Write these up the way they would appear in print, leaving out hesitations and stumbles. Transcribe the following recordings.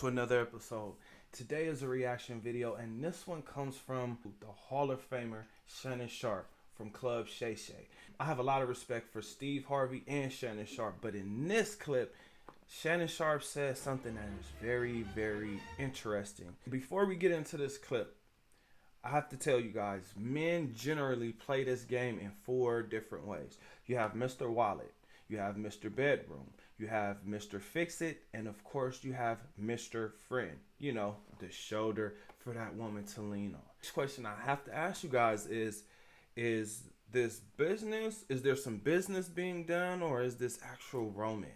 to another episode. Today is a reaction video, and this one comes from the Hall of Famer Shannon Sharpe from Club Shay Shay. I have a lot of respect for Steve Harvey and Shannon Sharpe, but in this clip, Shannon Sharpe says something that is very, very interesting. Before we get into this clip, I have to tell you guys, men generally play this game in 4 different ways. You have Mr. Wallet, you have Mr. Bedroom, you have Mr. Fix It, and of course you have Mr. Friend. You know, the shoulder for that woman to lean on. This question I have to ask you guys is this business? Is there some business being done, or is this actual romance?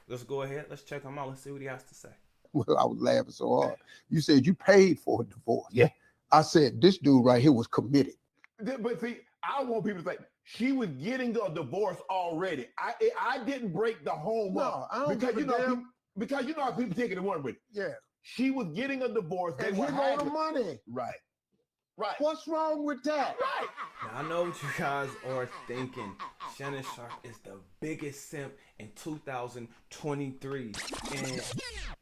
Let's go ahead, let's check him out, let's see what he has to say. Well, I was laughing so hard. You said you paid for a divorce. Yeah. I said, this dude right here was committed. But see, I want people to think she was getting a divorce already. I didn't break the home up. I don't because give you a know damn. because you know how people take it to one with it. Yeah. She was getting a divorce. They And were here go the having money. right. Right. What's wrong with that? Right. Now, I know what you guys are thinking. Shannon Sharpe is the biggest simp in 2023. And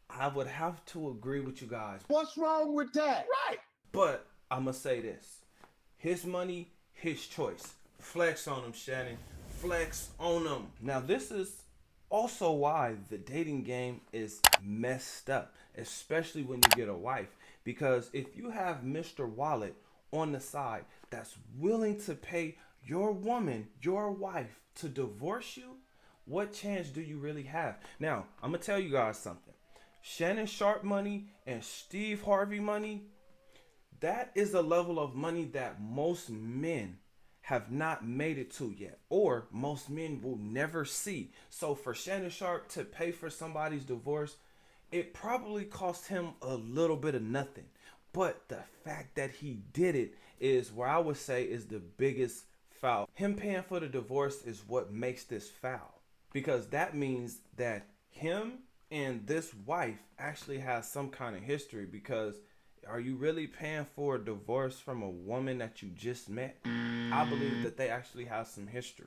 I would have to agree with you guys. What's wrong with that? Right. But I'm going to say this. His money, his choice. Flex on him, Shannon. Flex on him. Now, this is also why the dating game is messed up, especially when you get a wife. Because if you have Mr. Wallet on the side that's willing to pay your woman, your wife, to divorce you, what chance do you really have? Now, I'm going to tell you guys something. Shannon Sharpe money and Steve Harvey money, that is a level of money that most men have not made it to yet, or most men will never see. So for Shannon Sharpe to pay for somebody's divorce, it probably cost him a little bit of nothing. But the fact that he did it is where I would say is the biggest foul. Him paying for the divorce is what makes this foul, because that means that him and this wife actually has some kind of history. Because are you really paying for a divorce from a woman that you just met? I believe that they actually have some history.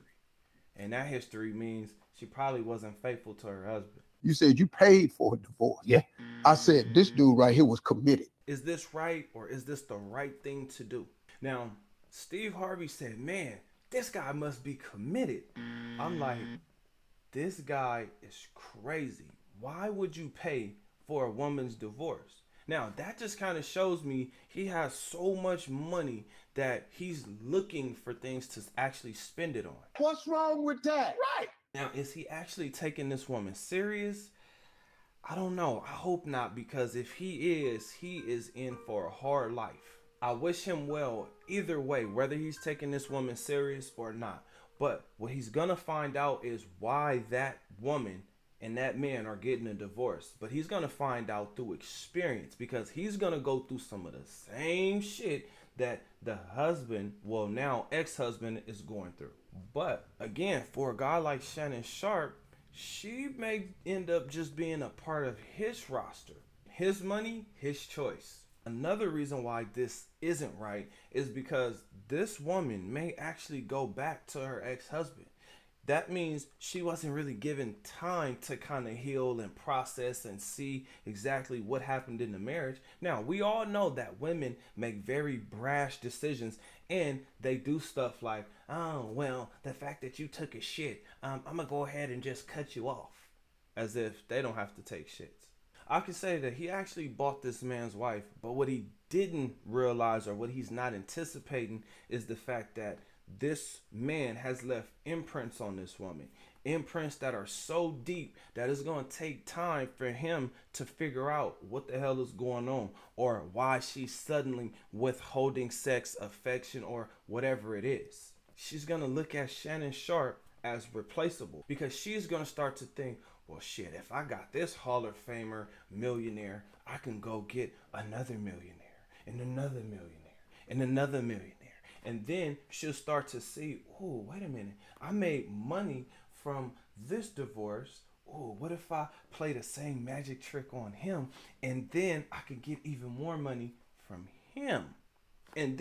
And that history means she probably wasn't faithful to her husband. You said you paid for a divorce. Yeah. I said, this dude right here was committed. Is this right, or is this the right thing to do? Now, Steve Harvey said, man, this guy must be committed. I'm like, this guy is crazy. Why would you pay for a woman's divorce? Now, that just kind of shows me he has so much money that he's looking for things to actually spend it on. What's wrong with that? Right. Now, is he actually taking this woman serious? I don't know. I hope not, because if he is in for a hard life. I wish him well either way, whether he's taking this woman serious or not. But what he's gonna find out is why that woman and that man are getting a divorce. But he's gonna find out through experience, because he's gonna go through some of the same shit that the husband, well now ex-husband, is going through. But again, for a guy like Shannon Sharpe, she may end up just being a part of his roster. His money, his choice. Another reason why this isn't right is because this woman may actually go back to her ex-husband. That means she wasn't really given time to kind of heal and process and see exactly what happened in the marriage. Now, we all know that women make very brash decisions, and they do stuff like, oh, well, the fact that you took a shit, I'm going to go ahead and just cut you off. As if they don't have to take shits. I could say that he actually bought this man's wife, but what he didn't realize, or what he's not anticipating, is the fact that this man has left imprints on this woman. Imprints that are so deep that it's going to take time for him to figure out what the hell is going on, or why she's suddenly withholding sex, affection, or whatever it is. She's going to look at Shannon Sharpe as replaceable, because she's going to start to think, well, shit, if I got this Hall of Famer millionaire, I can go get another millionaire and another millionaire and another millionaire. And then she'll start to see, oh, wait a minute, I made money from this divorce. Oh, what if I play the same magic trick on him, and then I could get even more money from him? And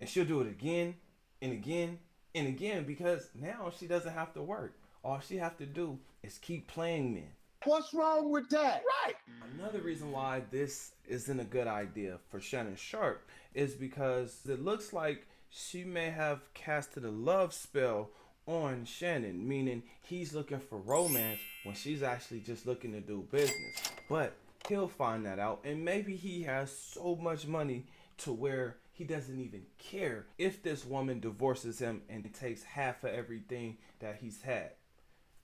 she'll do it again and again and again, because now she doesn't have to work. All she have to do is keep playing men. What's wrong with that? Right. Another reason why this isn't a good idea for Shannon Sharpe is because it looks like she may have casted a love spell on Shannon, meaning he's looking for romance when she's actually just looking to do business. But he'll find that out, and maybe he has so much money to where he doesn't even care if this woman divorces him and takes half of everything that he's had,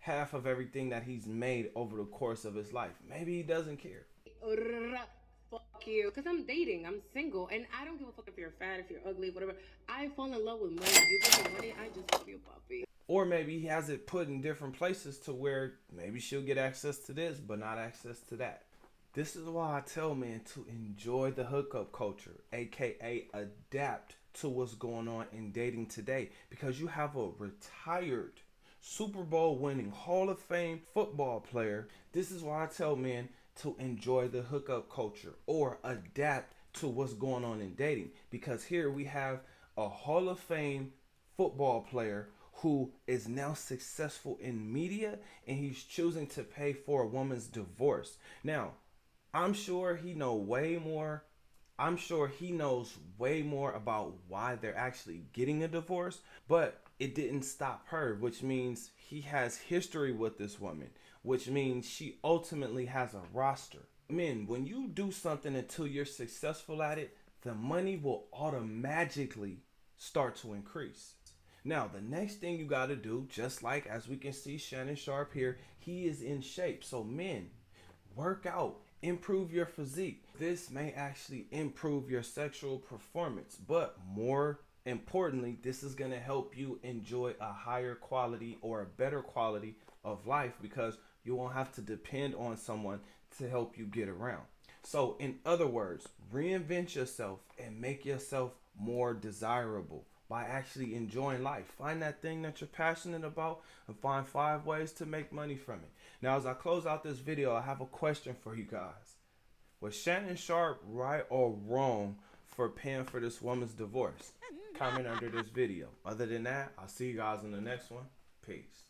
half of everything that he's made over the course of his life. Maybe he doesn't care. Fuck you. Because I'm dating. I'm single. And I don't give a fuck if you're fat, if you're ugly, whatever. I fall in love with money. You give me money, I just love you, puppy. Or maybe he has it put in different places to where maybe she'll get access to this, but not access to that. This is why I tell men to enjoy the hookup culture, aka adapt to what's going on in dating today, because you have a retired Super Bowl winning Hall of Fame football player. This is why I tell men to enjoy the hookup culture or adapt to what's going on in dating, because here we have a Hall of Fame football player who is now successful in media, and he's choosing to pay for a woman's divorce. Now, I'm sure he knows way more. I'm sure he knows way more about why they're actually getting a divorce, but it didn't stop her, which means he has history with this woman, which means she ultimately has a roster. Men, when you do something until you're successful at it, the money will automatically start to increase. Now, the next thing you got to do, just like as we can see Shannon Sharpe here, he is in shape. So men, work out, improve your physique. This may actually improve your sexual performance, but more importantly, this is going to help you enjoy a higher quality or a better quality of life, because you won't have to depend on someone to help you get around. So in other words, reinvent yourself and make yourself more desirable by actually enjoying life. Find that thing that you're passionate about and find 5 ways to make money from it. Now, as I close out this video, I have a question for you guys. Was Shannon Sharpe right or wrong for paying for this woman's divorce? Comment under this video. Other than that, I'll see you guys in the next one. Peace.